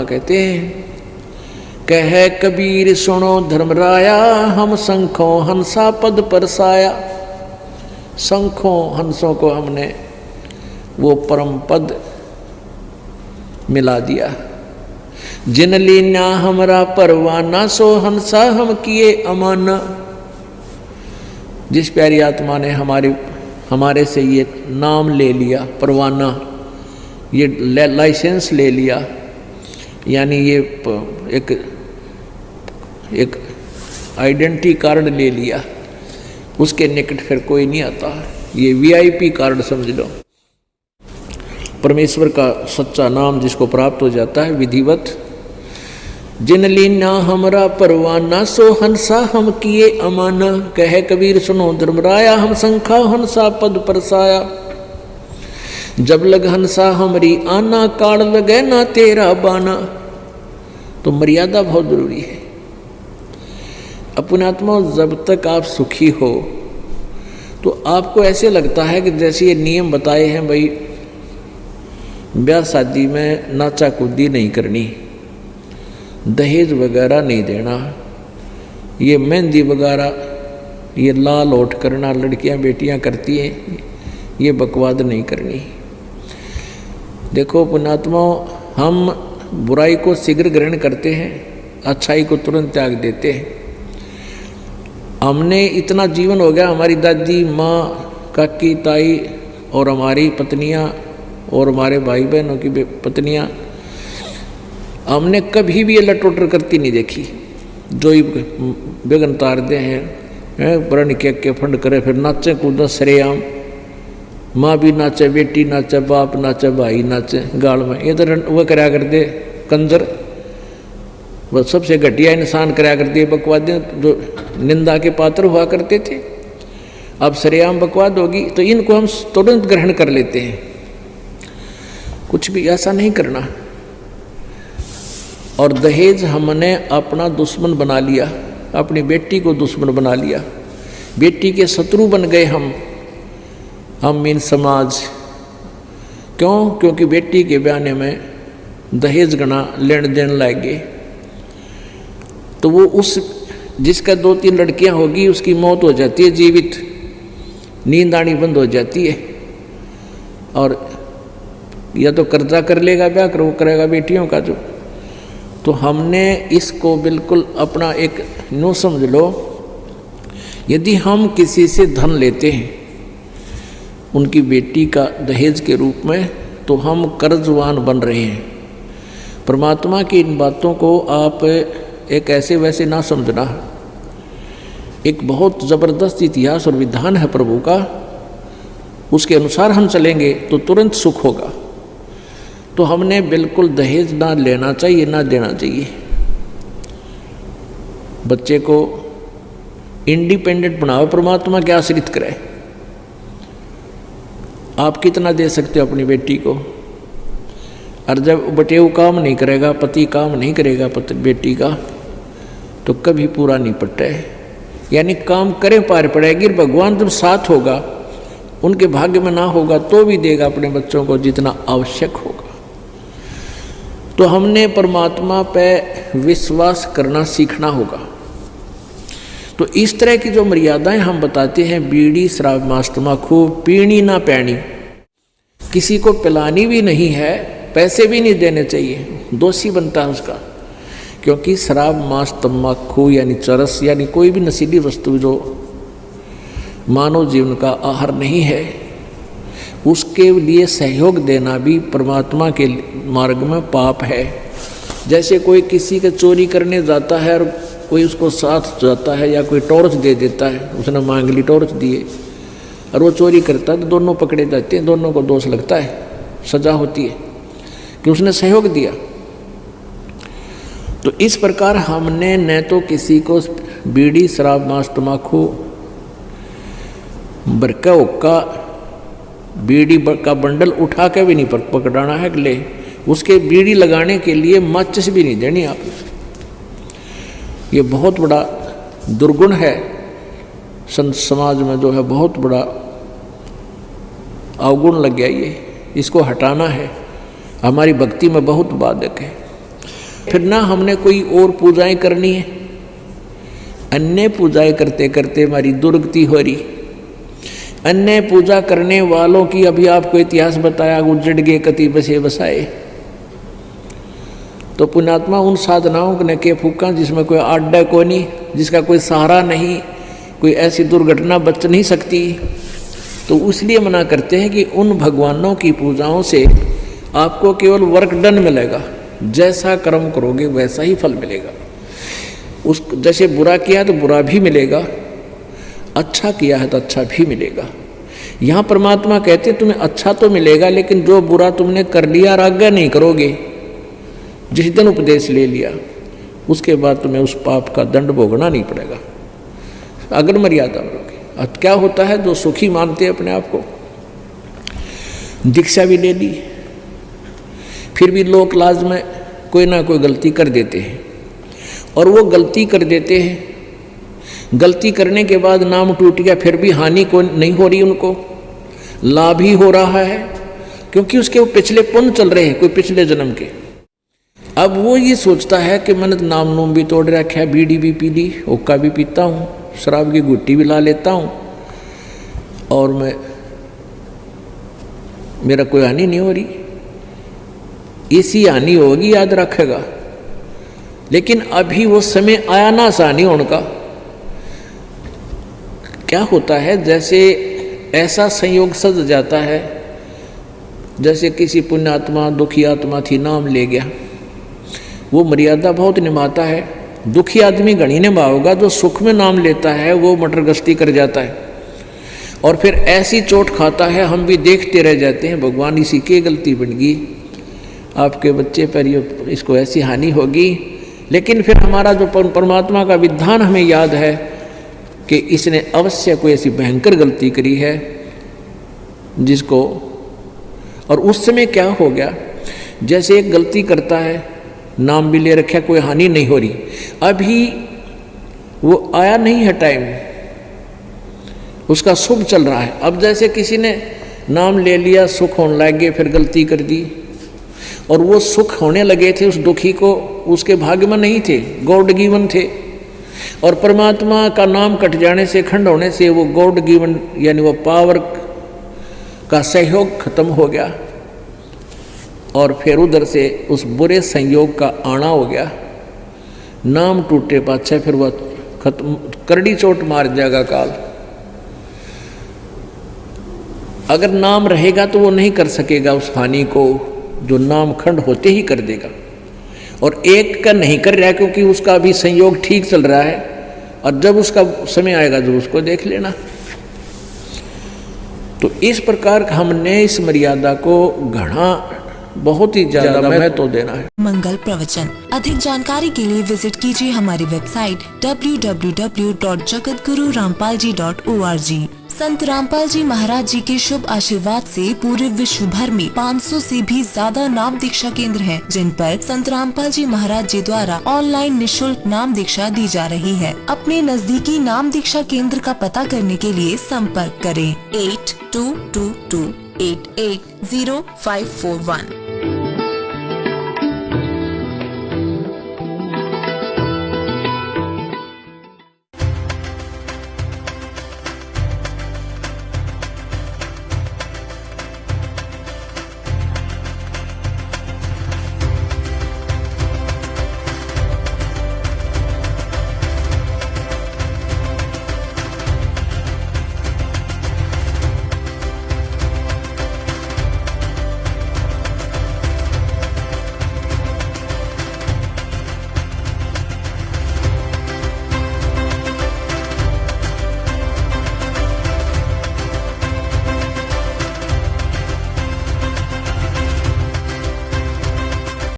कहते हैं, कह कबीर सुनो धर्मराया, हम शंखों हंसा पद परसाया। शंखों हंसों को हमने वो परम पद मिला दिया। जिन लीना हमरा परवाना, सो हंसा हम किए अमाना। जिस प्यारी आत्मा ने हमारे से ये नाम ले लिया, परवाना, ये लाइसेंस ले लिया, यानी ये एक आइडेंटिटी कार्ड ले लिया, उसके निकट फिर कोई नहीं आता। ये वीआईपी कार्ड समझ लो। परमेश्वर का सच्चा नाम जिसको प्राप्त हो जाता है विधिवत। जिन लीना हमरा परवाना, सो हंसा हम किए अमाना। कहे कबीर सुनो धर्मराया, हम शंखा हंसा पद परसाया। जब लग हंसा हमरी आना, काल लगे ना तेरा बाना। तो मर्यादा बहुत जरूरी है। अपने आत्मा जब तक आप सुखी हो तो आपको ऐसे लगता है कि जैसे ये नियम बताए हैं, भाई ब्याह शादी में नाचा कूदी नहीं करनी, दहेज वगैरह नहीं देना, ये मेहंदी वगैरह ये लाल ओठ करना लड़कियां बेटियां करती हैं, ये बकवाद नहीं करनी। देखो पुण्यात्मा, हम बुराई को शीघ्र ग्रहण करते हैं, अच्छाई को तुरंत त्याग देते हैं। हमने इतना जीवन हो गया, हमारी दादी माँ काकी ताई और हमारी पत्नियाँ और हमारे भाई बहनों की पत्नियाँ, हमने कभी भी ये लटोटर करती नहीं देखी। जो ही बेगन तार दे हैं प्रण के फंड करे, फिर नाचे कूदा सरेआम, माँ भी नाचे, बेटी नाचे, बाप नाचे, भाई नाचे गाल में। ये तो वह कराया करते कंजर, वह सबसे घटिया इंसान कराया करती है बकवाद, जो निंदा के पात्र हुआ करते थे। अब सरेआम बकवाद होगी तो इनको हम तुरंत ग्रहण कर लेते हैं। कुछ भी ऐसा नहीं करना। और दहेज हमने अपना दुश्मन बना लिया, अपनी बेटी को दुश्मन बना लिया, बेटी के शत्रु बन गए हम मीन समाज। क्यों? क्योंकि बेटी के ब्याने में दहेज गना लेन देन लाएंगे। तो वो उस जिसका 2-3 लड़कियां होगी उसकी मौत हो जाती है, जीवित नींद आनी बंद हो जाती है। और या तो कर्जा कर लेगा ब्याह करेगा बेटियों का जो। तो हमने इसको बिल्कुल अपना एक नो समझ लो। यदि हम किसी से धन लेते हैं उनकी बेटी का दहेज के रूप में, तो हम कर्जवान बन रहे हैं। परमात्मा की इन बातों को आप एक ऐसे वैसे ना समझना। एक बहुत ज़बरदस्त इतिहास और विधान है प्रभु का, उसके अनुसार हम चलेंगे तो तुरंत सुख होगा। तो हमने बिल्कुल दहेज ना लेना चाहिए, ना देना चाहिए। बच्चे को इंडिपेंडेंट बनाओ, परमात्मा के आश्रित करे। आप कितना दे सकते हो अपनी बेटी को? और जब बटेऊ काम नहीं करेगा, पति काम नहीं करेगा बेटी का, तो कभी पूरा नहीं पटे। यानी काम करें पार पड़ेगी। भगवान जब साथ होगा, उनके भाग्य में ना होगा तो भी देगा अपने बच्चों को जितना आवश्यक होगा। तो हमने परमात्मा पे विश्वास करना सीखना होगा। तो इस तरह की जो मर्यादाएं हम बताते हैं, बीड़ी शराब मांस तम्बाकू पीनी ना पैनी, किसी को पिलानी भी नहीं है, पैसे भी नहीं देने चाहिए, दोषी बनता है उसका। क्योंकि शराब मांस तम्बाकू यानी चरस यानी कोई भी नशीली वस्तु जो मानव जीवन का आहार नहीं है, उसके लिए सहयोग देना भी परमात्मा के मार्ग में पाप है। जैसे कोई किसी का चोरी करने जाता है और कोई उसको साथ जाता है या कोई टॉर्च दे देता है, उसने मांग ली टॉर्च दिए और वो चोरी करता है, तो दोनों पकड़े जाते हैं, दोनों को दोष लगता है, सजा होती है कि उसने सहयोग दिया। तो इस प्रकार हमने न तो किसी को बीड़ी शराब मांस तम्बाकू बरका हुक्का बीड़ी का बंडल उठा के भी नहीं पकड़ाना है, ले उसके बीड़ी लगाने के लिए माचिस भी नहीं देनी आप। ये बहुत बड़ा दुर्गुण है संत समाज में, जो है बहुत बड़ा अवगुण लग गया। ये इसको हटाना है, हमारी भक्ति में बहुत बाधक है। फिर ना हमने कोई और पूजाएं करनी है। अन्य पूजाएं करते करते हमारी दुर्गति हो रही। अन्य पूजा करने वालों की अभी आपको इतिहास बताया, उजड़ गए कति बसे बसाए। तो पुण्यात्मा उन साधनाओं ने के फूका जिसमें कोई आड्डा को नहीं, जिसका कोई सहारा नहीं, कोई ऐसी दुर्घटना बच नहीं सकती। तो इसलिए मना करते हैं कि उन भगवानों की पूजाओं से आपको केवल वर्क डन मिलेगा, जैसा कर्म करोगे वैसा ही फल मिलेगा। उस जैसे बुरा किया तो बुरा भी मिलेगा, अच्छा किया है तो अच्छा भी मिलेगा। यहाँ परमात्मा कहते तुम्हें अच्छा तो मिलेगा, लेकिन जो बुरा तुमने कर लिया और आज्ञा नहीं करोगे, जिस दिन उपदेश ले लिया उसके बाद तुम्हें उस पाप का दंड भोगना नहीं पड़ेगा अगर मर्यादा में रहोगे। अब क्या होता है, जो सुखी मानते हैं अपने आप को, दीक्षा भी ले ली, फिर भी लोक लाज में कोई ना कोई गलती कर देते हैं। और वो गलती कर देते हैं, गलती करने के बाद नाम टूट गया, फिर भी हानि को नहीं हो रही, उनको लाभ ही हो रहा है, क्योंकि उसके वो पिछले पुण्य चल रहे हैं, कोई पिछले जन्म के। अब वो ये सोचता है कि मैंने नाम नूम भी तोड़ रखा है, बीड़ी भी पी ली, हुक्का भी पीता हूँ, शराब की गुट्टी भी ला लेता हूँ, और मेरा कोई हानि नहीं हो रही। इसी हानि होगी, याद रखेगा। लेकिन अभी वो समय आया ना हानि होने का। क्या होता है, जैसे ऐसा संयोग सज जाता है, जैसे किसी पुण्यात्मा दुखी आत्मा थी, नाम ले गया, वो मर्यादा बहुत निभाता है। दुखी आदमी गणी निभाओगा, जो सुख में नाम लेता है वो मटर गश्ती कर जाता है और फिर ऐसी चोट खाता है, हम भी देखते रह जाते हैं। भगवान इसी की गलती बन गई, आपके बच्चे पर इसको ऐसी हानि होगी। लेकिन फिर हमारा जो परमात्मा का विधान हमें याद है कि इसने अवश्य कोई ऐसी भयंकर गलती करी है जिसको, और उस समय क्या हो गया, जैसे एक गलती करता है, नाम भी ले रखा, कोई हानि नहीं हो रही, अभी वो आया नहीं है टाइम, उसका शुभ चल रहा है। अब जैसे किसी ने नाम ले लिया, सुख होने लग गए, फिर गलती कर दी, और वो सुख होने लगे थे उस दुखी को, उसके भाग्य में नहीं थे, गॉड गिवन थे। और परमात्मा का नाम कट जाने से, खंड होने से, वो गॉड गिवन यानी वो पावर का सहयोग खत्म हो गया, और फिर उधर से उस बुरे संयोग का आना हो गया। नाम टूटे पाछे फिर वह खत्म, करड़ी चोट मार जाएगा काल। अगर नाम रहेगा तो वो नहीं कर सकेगा उस हानि को, जो नाम खंड होते ही कर देगा। और एक का नहीं कर रहा है क्योंकि उसका अभी संयोग ठीक चल रहा है, और जब उसका समय आएगा जो उसको देख लेना। तो इस प्रकार हमने इस मर्यादा को घना बहुत ही ज्यादा महत्व देना है। मंगल प्रवचन। अधिक जानकारी के लिए विजिट कीजिए हमारी वेबसाइट www.jagatgururampalji.org। संत रामपाल जी महाराज जी के शुभ आशीर्वाद से पूरे विश्व भर में 500 से भी ज्यादा नाम दीक्षा केंद्र हैं, जिन पर संत रामपाल जी महाराज जी द्वारा ऑनलाइन निशुल्क नाम दीक्षा दी जा रही है। अपने नजदीकी नाम दीक्षा केंद्र का पता करने के लिए संपर्क करें 8222880541।